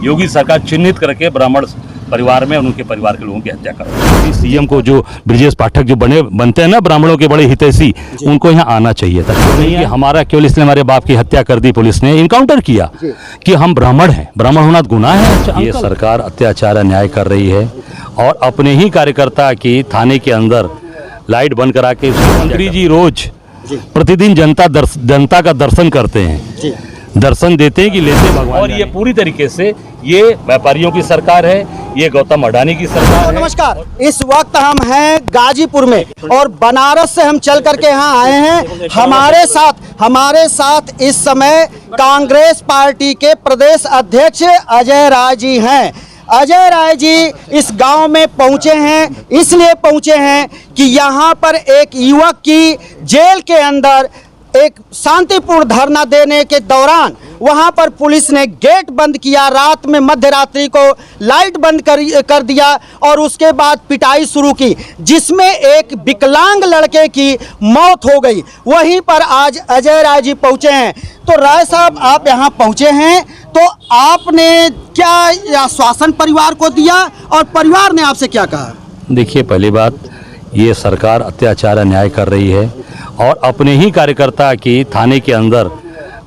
योगी सरकार चिन्हित करके ब्राह्मण परिवार में उनके परिवार के लोगों की हत्या कर। सीएम को जो ब्रजेश पाठक जो बनते हैं ना ब्राह्मणों के बड़े हितैषी, उनको यहाँ आना चाहिए था। नहीं है हमारा केवल इसलिए हमारे बाप की हत्या कर दी पुलिस ने, इनकाउंटर किया कि हम ब्राह्मण हैं, ब्राह्मण होना गुनाह है। ये सरकार अत्याचार अन्याय कर रही है और अपने ही कार्यकर्ता की थाने के अंदर लाइट बंद करा के मंत्री जी रोज प्रतिदिन जनता का दर्शन करते हैं, दर्शन देते हैं कि लेते भगवान। और ये पूरी तरीके से ये व्यापारियों की सरकार है, ये गौतम अडानी की सरकार है। नमस्कार, इस वक्त हम हैं गाजीपुर में और बनारस से हम चल करके यहाँ आए हैं। हमारे साथ इस समय कांग्रेस पार्टी के प्रदेश अध्यक्ष अजय राय जी हैं। अजय राय जी इस गांव में पहुंचे हैं, इसलिए पहुंचे हैं कि यहाँ पर एक युवक की जेल के अंदर एक शांतिपूर्ण धरना देने के दौरान वहां पर पुलिस ने गेट बंद किया, रात में मध्य रात्रि को लाइट बंद कर दिया और उसके बाद पिटाई शुरू की, जिसमें एक विकलांग लड़के की मौत हो गई। वहीं पर आज अजय राय जी पहुंचे हैं। तो राय साहब, आप यहां पहुंचे हैं तो आपने क्या आश्वासन परिवार को दिया और परिवार ने आपसे क्या कहा? देखिए, पहली बात, ये सरकार अत्याचार अन्याय कर रही है और अपने ही कार्यकर्ता की थाने के अंदर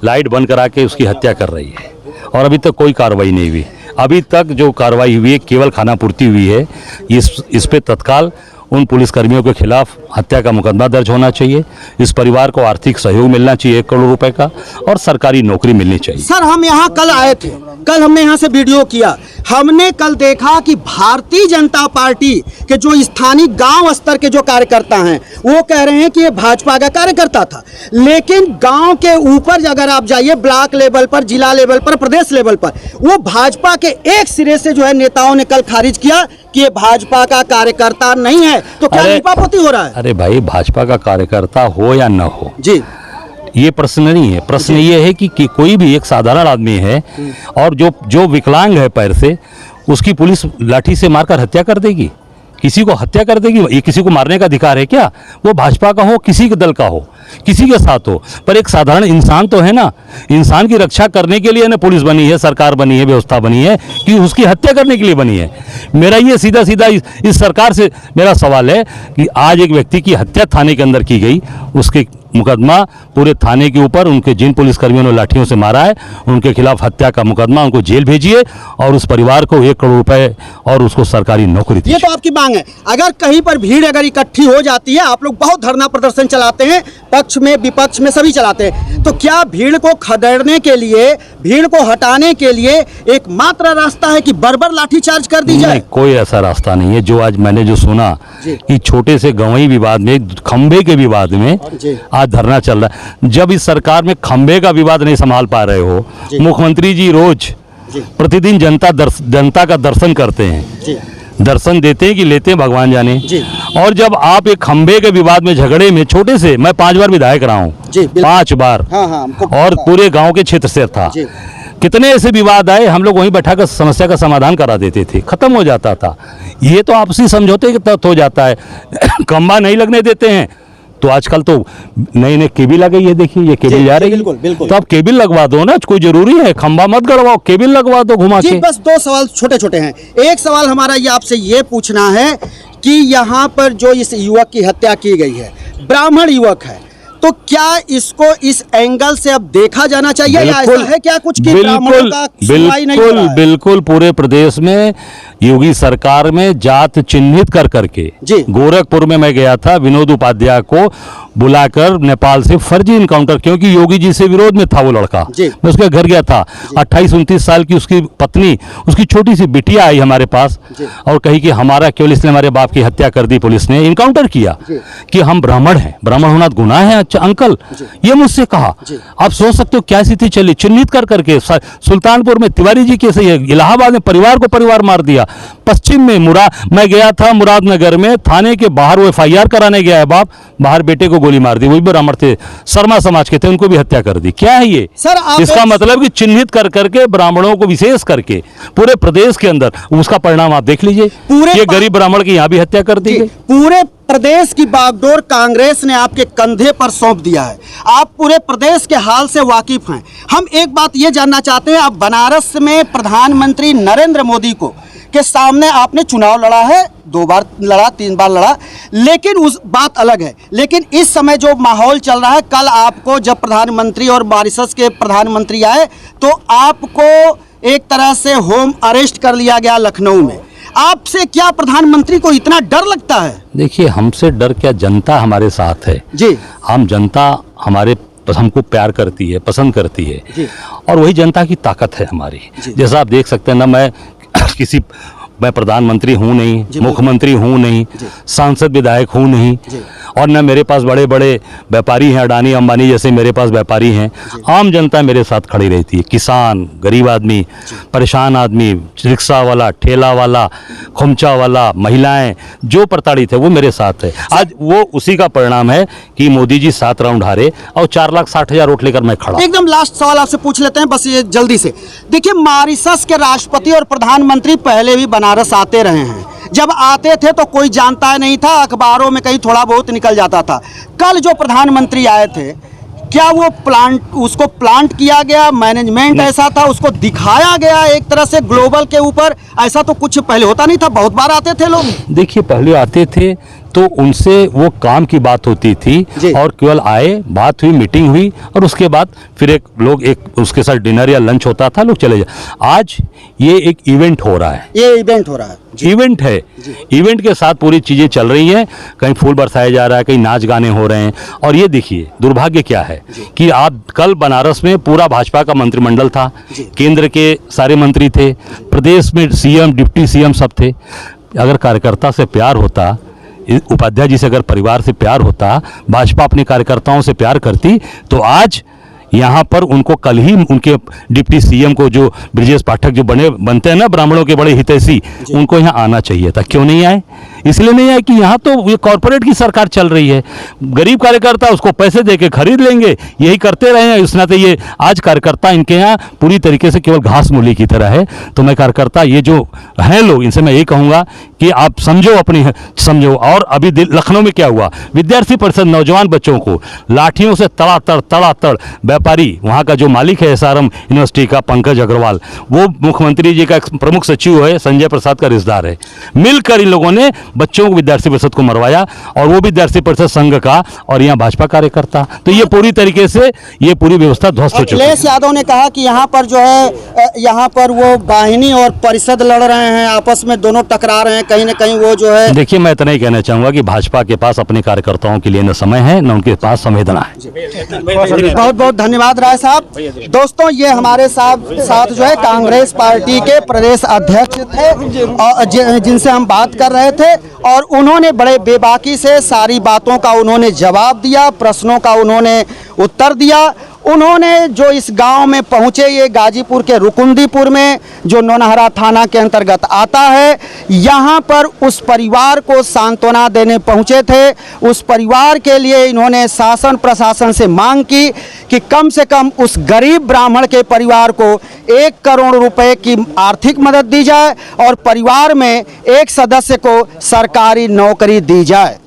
लाइट बंद करा के उसकी हत्या कर रही है और अभी तक कोई कार्रवाई नहीं हुई। अभी तक जो कार्रवाई हुई है केवल खानापूर्ति हुई है। इस पे तत्काल उन पुलिसकर्मियों के खिलाफ हत्या का मुकदमा दर्ज होना चाहिए। इस परिवार को आर्थिक सहयोग मिलना चाहिए 1 करोड़ रुपए का और सरकारी नौकरी मिलनी चाहिए। सर, हम यहाँ कल आए थे, कल हमने यहाँ से वीडियो किया। हमने कल देखा कि भारतीय जनता पार्टी के जो स्थानीय गांव स्तर के जो कार्यकर्ता हैं वो कह रहे हैं कि ये भाजपा का कार्यकर्ता था, लेकिन गांव के ऊपर अगर आप जाइए, ब्लॉक लेवल पर, जिला लेवल पर, प्रदेश लेवल पर, वो भाजपा के एक सिरे से जो है नेताओं ने कल खारिज किया कि ये भाजपा का कार्यकर्ता नहीं है। तो क्या लीपापोती हो रहा है? अरे भाई, भाजपा का कार्यकर्ता हो या न हो जी, ये प्रश्न नहीं है। प्रश्न ये है कि कोई भी एक साधारण आदमी है और जो विकलांग है पैर से, उसकी पुलिस लाठी से मारकर हत्या कर देगी, किसी को हत्या कर देगी। ये किसी को मारने का अधिकार है क्या? वो भाजपा का हो, किसी के दल का हो, किसी के साथ हो, पर एक साधारण इंसान तो है ना। इंसान की रक्षा करने के लिए ना पुलिस बनी है, सरकार बनी है, व्यवस्था बनी है कि उसकी हत्या करने के लिए बनी है। मेरा ये सीधा इस सरकार से मेरा सवाल है कि आज एक व्यक्ति की हत्या थाने के अंदर की गई, उसके मुकदमा पूरे थाने के ऊपर, उनके जिन पुलिसकर्मियों ने लाठियों से मारा है उनके खिलाफ हत्या का मुकदमा, उनको जेल भेजिए और उस परिवार को 1 करोड़ रुपए और उसको सरकारी नौकरी दीजिए। ये तो आपकी मांग है। अगर कहीं पर भीड़ अगर इकट्ठी हो जाती है, आप लोग बहुत धरना प्रदर्शन चलाते हैं, पक्ष में विपक्ष में सभी चलाते हैं, तो क्या भीड़ को खदेड़ने के लिए, भीड़ को हटाने के लिए एकमात्र रास्ता है कि बर्बर लाठीचार्ज कर दी जाए? नहीं, कोई ऐसा रास्ता नहीं है। जो आज मैंने जो सुना कि छोटे से गवई विवाद में, खंबे के विवाद में आज धरना चल रहा है, जब इस सरकार में खंबे का विवाद नहीं संभाल पा रहे हो, मुख्यमंत्री जी रोज प्रतिदिन जनता का दर्शन करते हैं, दर्शन देते हैं कि लेते हैं भगवान जाने। और जब आप एक खंबे के विवाद में, झगड़े में, छोटे से, मैं 5 बार विधायक रहा हूँ, 5 बार, और पूरे गांव के क्षेत्र से था, कितने ऐसे विवाद आए, हम लोग वहीं बैठाकर समस्या का समाधान करा देते थे, खत्म हो जाता था। ये तो आपसी समझौते के तहत हो जाता है। खंबा नहीं लगने देते हैं तो आजकल तो नए केबिल आ गई है, देखिए ये केबिल जा रही है, बिल्कुल। तो आप केबिल लगवा दो ना, कोई जरूरी है खंबा मत गड़वाओ, केबिल लगवा दो घुमा के। बस 2 सवाल छोटे छोटे हैं। एक सवाल हमारा ये आपसे ये पूछना है कि यहाँ पर जो इस युवक की हत्या की गई है, ब्राह्मण युवक है, तो क्या इसको इस एंगल से अब देखा जाना चाहिए या ऐसा है क्या कुछ कि ब्राह्मणों का सुनवाई नहीं हो रहा है? बिल्कुल पूरे प्रदेश में योगी सरकार में जात चिन्हित कर करके, गोरखपुर में मैं गया था, विनोद उपाध्याय को बुलाकर नेपाल से फर्जी इनकाउंटर, क्योंकि योगी जी से विरोध में था वो लड़का, मैं उसके घर गया था। 28-29 साल की उसकी पत्नी, उसकी छोटी सी बिटिया आई हमारे पास और कही कि हमारा केवल इसलिए हमारे बाप की हत्या कर दी पुलिस ने, इनकाउंटर किया कि हम ब्राह्मण हैं, ब्राह्मण होना गुनाह है। अच्छा अंकल, ये मुझसे कहा। आप सोच सकते हो क्या स्थिति चली, चिन्हित कर करके। सुल्तानपुर में तिवारी जी के सही, इलाहाबाद में परिवार को परिवार मार दिया। पश्चिम में मैं गया था मुरादनगर में, थाने के बाहर वो FIR कराने गया है बाप, बाहर बेटे को गोली मार दी, वही ब्राह्मण थे, शर्मा समाज के थे, उनको भी हत्या कर दी। क्या है ये सर? इसका मतलब कि चिन्हित कर करके ब्राह्मणों को विशेष करके पूरे प्रदेश के अंदर, उसका परिणाम आप देख लीजिए। पूरे ये गरीब ब्राह्मण की यहाँ भी हत्या कर दी। पूरे प्रदेश की बागडोर कांग्रेस ने आपके कंधे पर सौंप दिया है। आप पूरे प्रदेश के हाल से वाकिफ हैं। हम एक बात ये जानना चाहते हैं, आप बनारस में प्रधानमंत्री नरेंद्र मोदी को के सामने आपने चुनाव लड़ा है, 2 बार लड़ा, 3 बार लड़ा, लेकिन उस बात अलग है। लेकिन इस समय जो माहौल चल रहा है, कल आपको जब प्रधानमंत्री और मॉरिशस के प्रधानमंत्री आए तो आपको एक तरह से होम अरेस्ट कर लिया गया लखनऊ में। आपसे क्या प्रधानमंत्री को इतना डर लगता है? देखिए, हमसे डर क्या, जनता हमारे साथ है जी। हम जनता हमको प्यार करती है, पसंद करती है जी। और वही जनता की ताकत है हमारी। जैसा आप देख सकते हैं ना, मैं प्रधानमंत्री हूँ नहीं, मुख्यमंत्री हूँ नहीं, सांसद विधायक हूँ नहीं, और न मेरे पास बड़े बड़े व्यापारी हैं, अडानी अंबानी जैसे मेरे पास व्यापारी हैं। आम जनता मेरे साथ खड़ी रहती है, किसान, गरीब आदमी, परेशान आदमी, रिक्शा वाला, ठेला वाला, खुमचा वाला, महिलाएं, जो प्रताड़ित है वो मेरे साथ है। आज वो उसी का परिणाम है कि मोदी जी 7 राउंड हारे और 4,60,000 वोट लेकर मैं खड़ा। एकदम लास्ट सवाल आपसे पूछ लेते हैं, बस ये जल्दी से। देखिए, मॉरिशस के राष्ट्रपति और प्रधानमंत्री पहले भी बनारस आते रहे हैं। जब आते थे तो कोई जानता नहीं था, अखबारों में कहीं थोड़ा बहुत निकल जाता था। कल जो प्रधानमंत्री आए थे, क्या वो उसको प्लांट किया गया, मैनेजमेंट ऐसा था, उसको दिखाया गया एक तरह से ग्लोबल के ऊपर? ऐसा तो कुछ पहले होता नहीं था, बहुत बार आते थे लोग। देखिए, पहले आते थे तो उनसे वो काम की बात होती थी और केवल आए, बात हुई, मीटिंग हुई और उसके बाद फिर एक उसके साथ डिनर या लंच होता था, लोग चले जाए। आज ये एक इवेंट हो रहा है, ये इवेंट हो रहा है, इवेंट है, इवेंट के साथ पूरी चीजें चल रही हैं। कहीं फूल बरसाया जा रहा है, कहीं नाच गाने हो रहे हैं। और ये देखिए, दुर्भाग्य क्या है कि आप कल बनारस में पूरा भाजपा का मंत्रिमंडल था, केंद्र के सारे मंत्री थे, प्रदेश में सीएम, डिप्टी सीएम सब थे। अगर कार्यकर्ता से प्यार होता, उपाध्याय जी से अगर परिवार से प्यार होता, भाजपा अपने कार्यकर्ताओं से प्यार करती, तो आज यहाँ पर उनको कल ही उनके डिप्टी सीएम को, जो ब्रिजेश पाठक जो बनते हैं ना, ब्राह्मणों के बड़े हितैषी, उनको यहाँ आना चाहिए था। क्यों नहीं आए? इसलिए नहीं आए कि यहाँ तो ये कॉर्पोरेट की सरकार चल रही है। गरीब कार्यकर्ता उसको पैसे दे के खरीद लेंगे, यही करते रहे हैं। इस नाते ये आज कार्यकर्ता इनके यहाँ पूरी तरीके से केवल घास मूली की तरह है। तो मैं कार्यकर्ता, ये जो हैं लोग, इनसे मैं ये कहूँगा कि आप समझो। और अभी लखनऊ में क्या हुआ, विद्यार्थी परिषद नौजवान बच्चों को लाठियों से तड़ातड़ व्यापारी, वहाँ का जो मालिक है SRM यूनिवर्सिटी का पंकज अग्रवाल, वो मुख्यमंत्री जी का प्रमुख सचिव है, संजय प्रसाद का रिश्तेदार है, मिलकर इन लोगों ने बच्चों को विद्यार्थी परिषद को मरवाया, और वो विद्यार्थी परिषद संघ का और यहाँ भाजपा कार्यकर्ता। तो ये पूरी तरीके से ये पूरी व्यवस्था ध्वस्त हो चुकी है। अखिलेश यादव ने कहा कि यहाँ पर जो है, यहाँ पर वो वाहिनी और परिषद लड़ रहे हैं, आपस में दोनों टकरा रहे हैं, कहीं ना कहीं वो जो है। देखिए, मैं इतना ही कहना चाहूंगा कि भाजपा के पास अपने कार्यकर्ताओं के लिए न समय है, न उनके पास संवेदना है। बहुत बहुत धन्यवाद राय साहब। दोस्तों, ये हमारे साथ जो है कांग्रेस पार्टी के प्रदेश अध्यक्ष थे, जिनसे हम बात कर रहे थे, और उन्होंने बड़े बेबाकी से सारी बातों का उन्होंने जवाब दिया, प्रश्नों का उन्होंने उत्तर दिया। उन्होंने जो इस गांव में पहुंचे, ये गाजीपुर के रुकुंदीपुर में जो नौनहरा थाना के अंतर्गत आता है, यहाँ पर उस परिवार को सांत्वना देने पहुंचे थे। उस परिवार के लिए इन्होंने शासन प्रशासन से मांग की कि कम से कम उस गरीब ब्राह्मण के परिवार को 1 करोड़ रुपए की आर्थिक मदद दी जाए और परिवार में एक सदस्य को सरकारी नौकरी दी जाए।